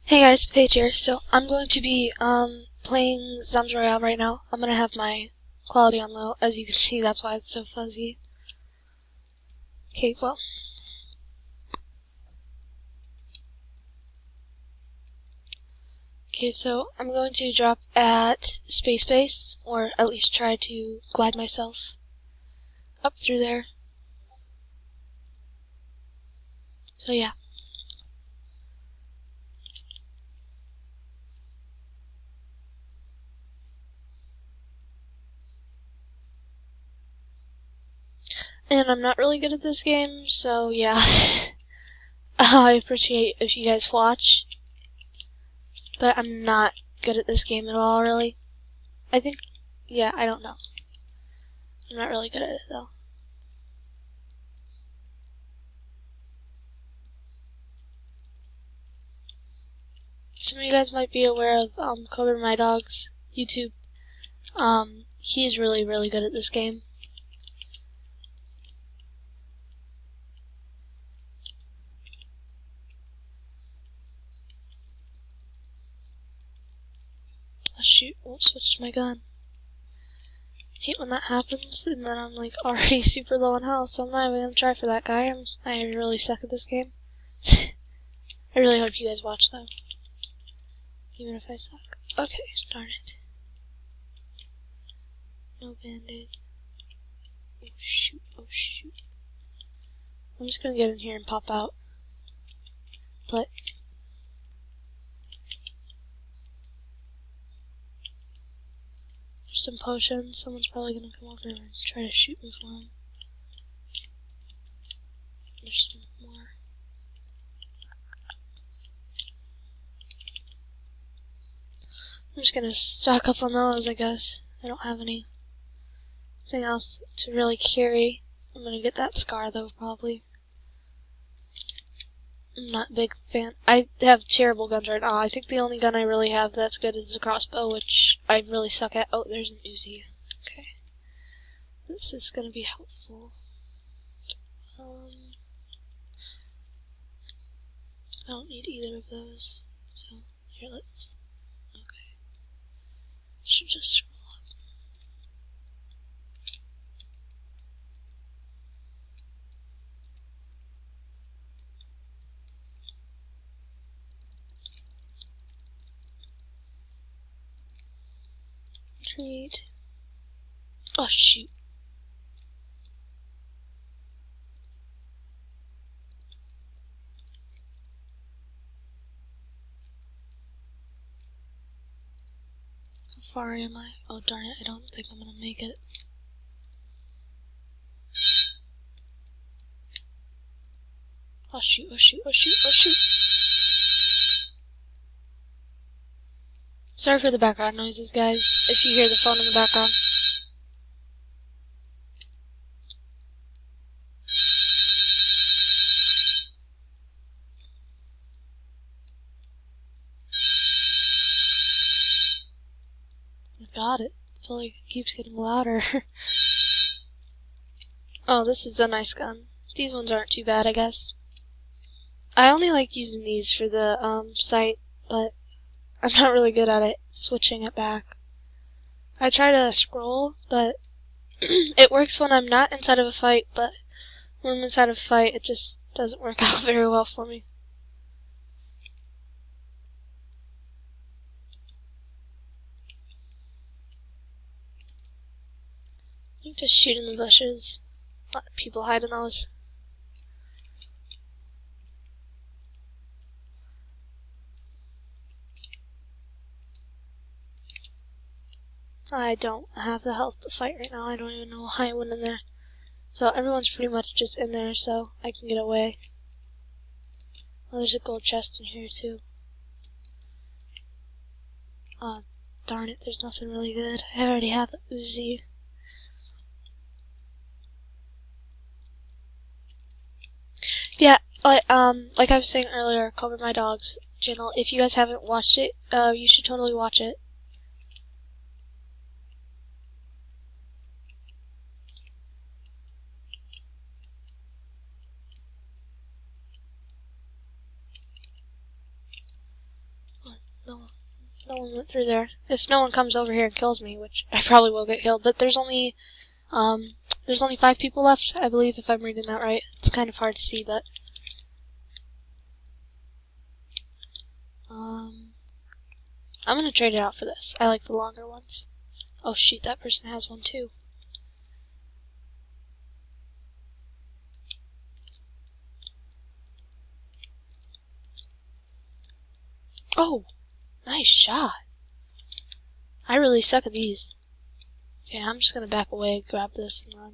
Hey guys, Paige here. So I'm going to be playing Zombies Royale right now. I'm gonna have my quality on low, as you can see. That's why it's so fuzzy. Okay, well. Okay, so I'm going to drop at space base, or at least try to glide myself up through there. So yeah. And I'm not really good at this game, so yeah. I appreciate if you guys watch. But I'm not good at this game at all, really. I think, yeah, I don't know. I'm not really good at it, though. Some of you guys might be aware of Cobra My Dog's YouTube. He's really, really good at this game. Oh shoot, won't switch to my gun. Hate when that happens, and then I'm like already super low on health, so I'm not even gonna try for that guy. I really suck at this game. I really hope you guys watch though. Even if I suck. Okay, darn it. No band-aid. Oh shoot, oh shoot. I'm just gonna get in here and pop out. But there's some potions. Someone's probably gonna come over and try to shoot me for them. There's some more. I'm just gonna stock up on those, I guess. I don't have anything else to really carry. I'm gonna get that scar though, probably. I'm not a big fan. I have terrible guns right now. I think the only gun I really have that's good is the crossbow, which I really suck at. Oh, there's an Uzi. Okay. This is gonna be helpful. I don't need either of those. So, here, let's... Okay. Should just scroll up. Treat. Oh, shoot. How far am I? Oh, darn it. I don't think I'm gonna make it. Oh, shoot. Oh, shoot. Oh, shoot. Oh, shoot. Sorry for the background noises, guys, if you hear the phone in the background. I got it. I feel like it keeps getting louder. Oh, this is a nice gun. These ones aren't too bad, I guess. I only like using these for the sight, but I'm not really good at it, switching it back. I try to scroll, but it works when I'm not inside of a fight, but when I'm inside of a fight, it just doesn't work out very well for me. I think just shoot in the bushes. A lot of people hide in those. I don't have the health to fight right now. I don't even know why I went in there. So everyone's pretty much just in there, so I can get away. Oh, there's a gold chest in here too. Oh, darn it, there's nothing really good. I already have the Uzi. Yeah, like I was saying earlier, Cobra My Dog's channel. If you guys haven't watched it, you should totally watch it. No one went through there. If no one comes over here and kills me, which I probably will get killed, but there's only 5 people left, I believe, if I'm reading that right. It's kind of hard to see, but I'm gonna trade it out for this. I like the longer ones. Oh shoot, that person has one too. Oh, nice shot. I really suck at these. Okay, I'm just gonna back away, grab this, and run.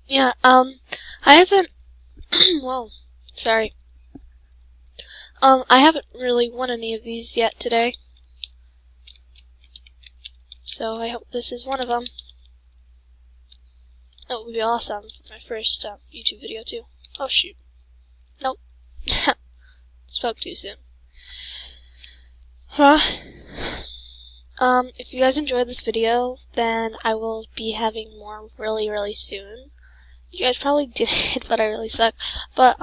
Yeah, I haven't, well, sorry. I haven't really won any of these yet today. So I hope this is one of them. That would be awesome for my first YouTube video too. Oh shoot. Nope. Spoke too soon. Huh? If you guys enjoyed this video, then I will be having more really, really soon. You guys probably did, but I really suck. But,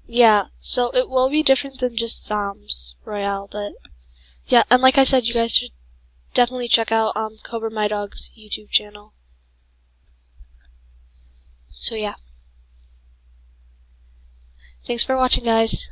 yeah, so it will be different than just Zombs Royale, but, yeah, and like I said, you guys should definitely check out, Cobra My Dog's YouTube channel. So, yeah. Thanks for watching, guys.